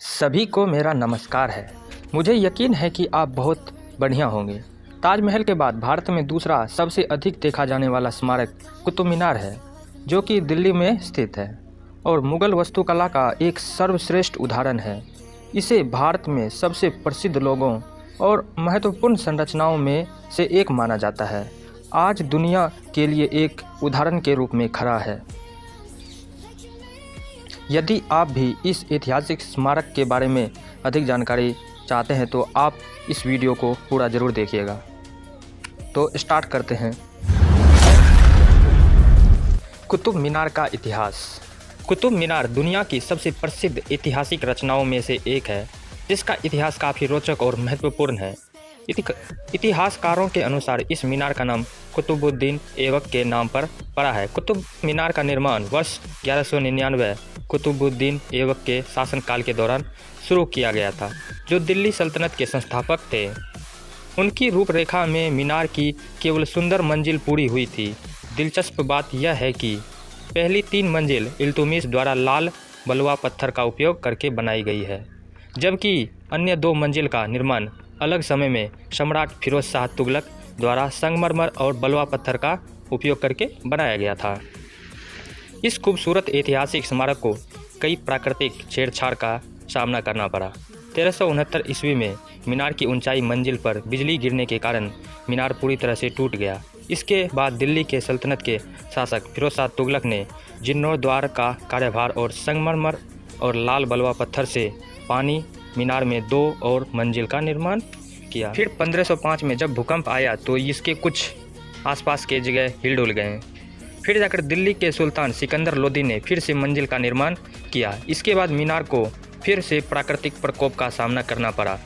सभी को मेरा नमस्कार है। मुझे यकीन है कि आप बहुत बढ़िया होंगे। ताजमहल के बाद भारत में दूसरा सबसे अधिक देखा जाने वाला स्मारक कुतुब मीनार है, जो कि दिल्ली में स्थित है और मुग़ल वास्तुकला का एक सर्वश्रेष्ठ उदाहरण है। इसे भारत में सबसे प्रसिद्ध लोगों और महत्वपूर्ण संरचनाओं में से एक माना जाता है। आज दुनिया के लिए एक उदाहरण के रूप में खड़ा है। यदि आप भी इस ऐतिहासिक स्मारक के बारे में अधिक जानकारी चाहते हैं तो आप इस वीडियो को पूरा ज़रूर देखिएगा। तो स्टार्ट करते हैं। कुतुब मीनार का इतिहास। कुतुब मीनार दुनिया की सबसे प्रसिद्ध ऐतिहासिक रचनाओं में से एक है, जिसका इतिहास काफ़ी रोचक और महत्वपूर्ण है। इतिहासकारों के अनुसार इस मीनार का नाम कुतुबुद्दीन ऐबक के नाम पर पड़ा है। कुतुब मीनार का निर्माण वर्ष 1199 कुतुबुद्दीन ऐबक के शासनकाल के दौरान शुरू किया गया था, जो दिल्ली सल्तनत के संस्थापक थे। उनकी रूपरेखा में मीनार की केवल सुंदर मंजिल पूरी हुई थी। दिलचस्प बात यह है कि पहली 3 मंजिल इल्तुतमिश द्वारा लाल बलुआ पत्थर का उपयोग करके बनाई गई है, जबकि अन्य 2 मंजिल का निर्माण अलग समय में सम्राट फिरोज शाह तुगलक द्वारा संगमरमर और बलुआ पत्थर का उपयोग करके बनाया गया था। इस खूबसूरत ऐतिहासिक स्मारक को कई प्राकृतिक छेड़छाड़ का सामना करना पड़ा। 1369 ईस्वी में मीनार की ऊंचाई मंजिल पर बिजली गिरने के कारण मीनार पूरी तरह से टूट गया। इसके बाद दिल्ली के सल्तनत के शासक फिरोज शाह तुगलक ने जीर्णोद्धार का कार्यभार और संगमरमर और लाल बलुआ पत्थर से पानी मीनार में 2 और मंजिल का निर्माण किया। फिर 1505 में जब भूकंप आया तो इसके कुछ आसपास के जगह हिल डुल गए। फिर जाकर दिल्ली के सुल्तान सिकंदर लोदी ने फिर से मंजिल का निर्माण किया। इसके बाद मीनार को फिर से प्राकृतिक प्रकोप का सामना करना पड़ा।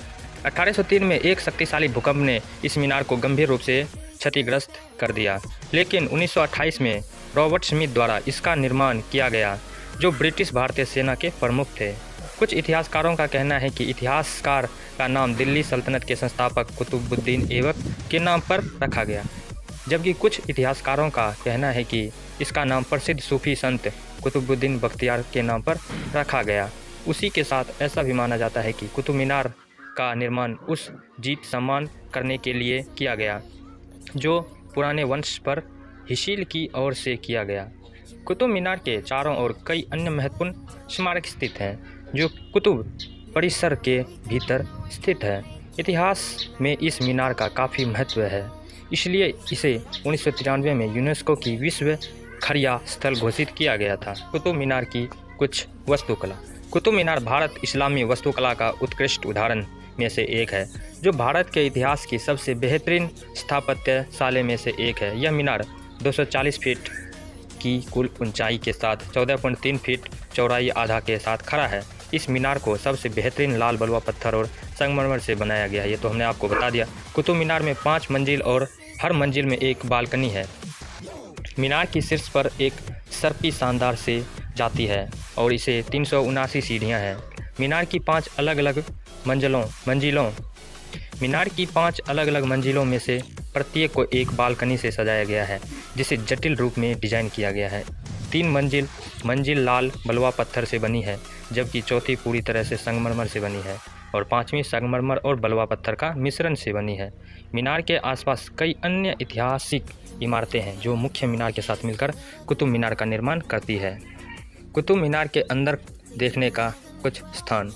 1803 में एक शक्तिशाली भूकंप ने इस मीनार को गंभीर रूप से क्षतिग्रस्त कर दिया, लेकिन 1928 में रॉबर्ट स्मिथ द्वारा इसका निर्माण किया गया, जो ब्रिटिश भारतीय सेना के प्रमुख थे। कुछ इतिहासकारों का कहना है कि इतिहासकार का नाम दिल्ली सल्तनत के संस्थापक कुतुबुद्दीन ऐबक के नाम पर रखा गया, जबकि कुछ इतिहासकारों का कहना है कि इसका नाम प्रसिद्ध सूफी संत कुतुबुद्दीन बख्तियार के नाम पर रखा गया। उसी के साथ ऐसा भी माना जाता है कि कुतुब मीनार का निर्माण उस जीत सम्मान करने के लिए किया गया जो पुराने वंश पर हिसील की ओर से किया गया। कुतुब मीनार के चारों ओर कई अन्य महत्वपूर्ण स्मारक स्थित हैं, जो कुतुब परिसर के भीतर स्थित है। इतिहास में इस मीनार का काफ़ी महत्व है, इसलिए इसे 1993 में यूनेस्को की विश्व खरिया स्थल घोषित किया गया था। कुतुब मीनार की कुछ वास्तुकला। कुतुब मीनार भारत इस्लामी वास्तुकला का उत्कृष्ट उदाहरण में से एक है, जो भारत के इतिहास की सबसे बेहतरीन स्थापत्यशैली में से एक है। यह मीनार 240 फीट की कुल ऊंचाई के साथ 14.3 फीट चौड़ाई आधा के साथ खड़ा है। इस मीनार को सबसे बेहतरीन लाल बलुआ पत्थर और संगमरमर से बनाया गया है। ये तो हमने आपको बता दिया। कुतुब मीनार में 5 मंजिल और हर मंजिल में एक बालकनी है। मीनार की शीर्ष पर एक सर्पी शानदार से जाती है और इसे 379 सीढ़ियाँ हैं। मीनार की 5 अलग अलग मंजिलों में से प्रत्येक को एक बालकनी से सजाया गया है, जिसे जटिल रूप में डिज़ाइन किया गया है। 3 मंजिल लाल बलुआ पत्थर से बनी है, जबकि चौथी पूरी तरह से संगमरमर से बनी है और 5वीं संगमरमर और बलुआ पत्थर का मिश्रण से बनी है। मीनार के आसपास कई अन्य ऐतिहासिक इमारतें हैं, जो मुख्य मीनार के साथ मिलकर कुतुब मीनार का निर्माण करती है। कुतुब मीनार के अंदर देखने का कुछ स्थान।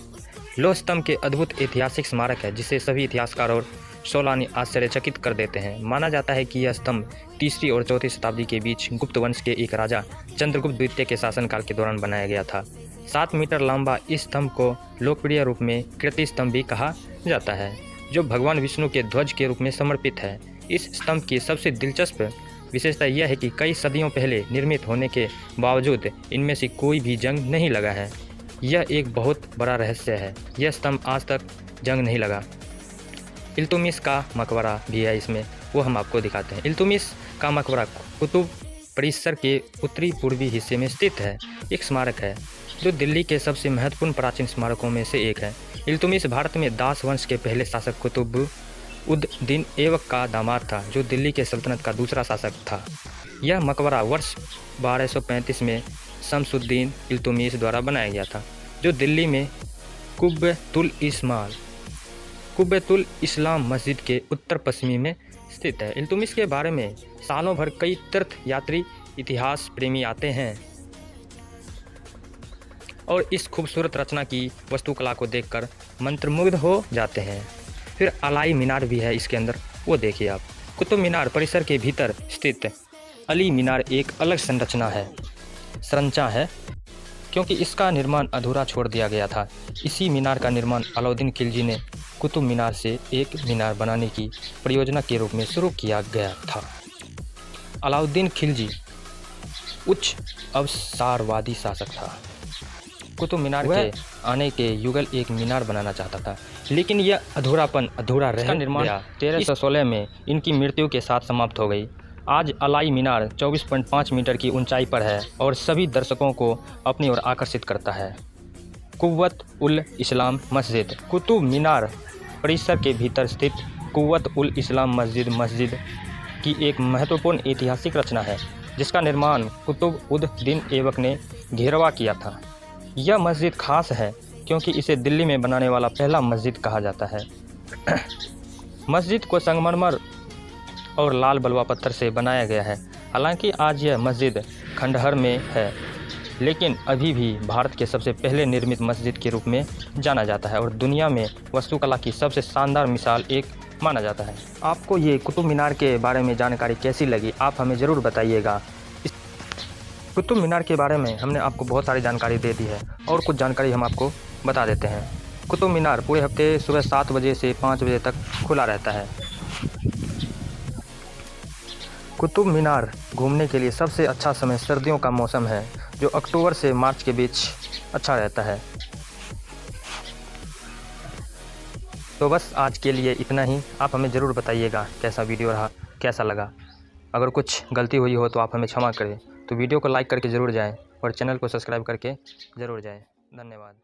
लौह स्तंभ के अद्भुत ऐतिहासिक स्मारक है, जिसे सभी इतिहासकार और सैलानी आश्चर्यचकित कर देते हैं। माना जाता है कि यह स्तंभ 3री और 4वीं शताब्दी के बीच गुप्त वंश के एक राजा चंद्रगुप्त द्वितीय के शासनकाल के दौरान बनाया गया था। 7 मीटर लंबा इस स्तंभ को लोकप्रिय रूप में कीर्ति स्तंभ भी कहा जाता है, जो भगवान विष्णु के ध्वज के रूप में समर्पित है। इस स्तंभ की सबसे दिलचस्प विशेषता यह है कि कई सदियों पहले निर्मित होने के बावजूद इनमें से कोई भी जंग नहीं लगा है। यह एक बहुत बड़ा रहस्य है। यह स्तंभ आज तक जंग नहीं लगा। इल्तुतमिश का मकबरा भी है इसमें, वो हम आपको दिखाते हैं। इल्तुतमिश का मकबरा कुतुब परिसर के उत्तरी पूर्वी हिस्से में स्थित है। एक स्मारक है जो दिल्ली के सबसे महत्वपूर्ण प्राचीन स्मारकों में से एक है। इल्तुतमिश भारत में दास वंश के पहले शासक कुतुबुद्दीन ऐबक का दामाद था, जो दिल्ली के सल्तनत का दूसरा शासक था। यह मकबरा वर्ष 1235 में शमसुद्दीन इल्तुतमिश द्वारा बनाया गया था, जो दिल्ली में कुब्बतुल इस्लाम मस्जिद के उत्तर पश्चिमी में स्थित है। इल्तुतमिश के बारे में सालों भर कई तीर्थ यात्री इतिहास प्रेमी आते हैं और इस खूबसूरत रचना की वास्तुकला को देखकर मंत्रमुग्ध हो जाते हैं। फिर अलाई मीनार भी है इसके अंदर, वो देखिए आप। कुतुब मीनार परिसर के भीतर स्थित अली मीनार एक अलग संरचना है क्योंकि इसका निर्माण अधूरा छोड़ दिया गया था। इसी मीनार का निर्माण अलाउद्दीन खिलजी ने कुतुब मीनार से एक मीनार बनाने की परियोजना के रूप में शुरू किया गया था। अलाउद्दीन खिलजी उच्च अवसारवादी शासक था। कुतुब मीनार के आने के युगल एक मीनार बनाना चाहता था, लेकिन यह अधूरा रह गया। 1316 में इनकी मृत्यु के साथ समाप्त हो गई। आज अलाई मीनार 24.5 मीटर की ऊंचाई पर है और सभी दर्शकों को अपनी ओर आकर्षित करता है। कुव्वत उल इस्लाम मस्जिद। कुतुब मीनार परिसर के भीतर स्थित कुव्वत उल इस्लाम मस्जिद की एक महत्वपूर्ण ऐतिहासिक रचना है, जिसका निर्माण कुतुब उद दीन ऐबक ने घेरवा किया था। यह मस्जिद खास है क्योंकि इसे दिल्ली में बनाने वाला पहला मस्जिद कहा जाता है। मस्जिद को संगमरमर और लाल बलुआ पत्थर से बनाया गया है। हालांकि आज यह मस्जिद खंडहर में है, लेकिन अभी भी भारत के सबसे पहले निर्मित मस्जिद के रूप में जाना जाता है और दुनिया में वास्तुकला की सबसे शानदार मिसाल एक माना जाता है। आपको ये कुतुब मीनार के बारे में जानकारी कैसी लगी, आप हमें ज़रूर बताइएगा। कुतुब मीनार के बारे में हमने आपको बहुत सारी जानकारी दे दी है और कुछ जानकारी हम आपको बता देते हैं। कुतुब मीनार पूरे हफ्ते सुबह 7 बजे से 5 बजे तक खुला रहता है। कुतुब मीनार घूमने के लिए सबसे अच्छा समय सर्दियों का मौसम है, जो अक्टूबर से मार्च के बीच अच्छा रहता है। तो बस आज के लिए इतना ही। आप हमें ज़रूर बताइएगा कैसा वीडियो रहा, कैसा लगा। अगर कुछ गलती हुई हो तो आप हमें क्षमा करें। तो वीडियो को लाइक करके ज़रूर जाएं और चैनल को सब्सक्राइब करके ज़रूर जाएं। धन्यवाद।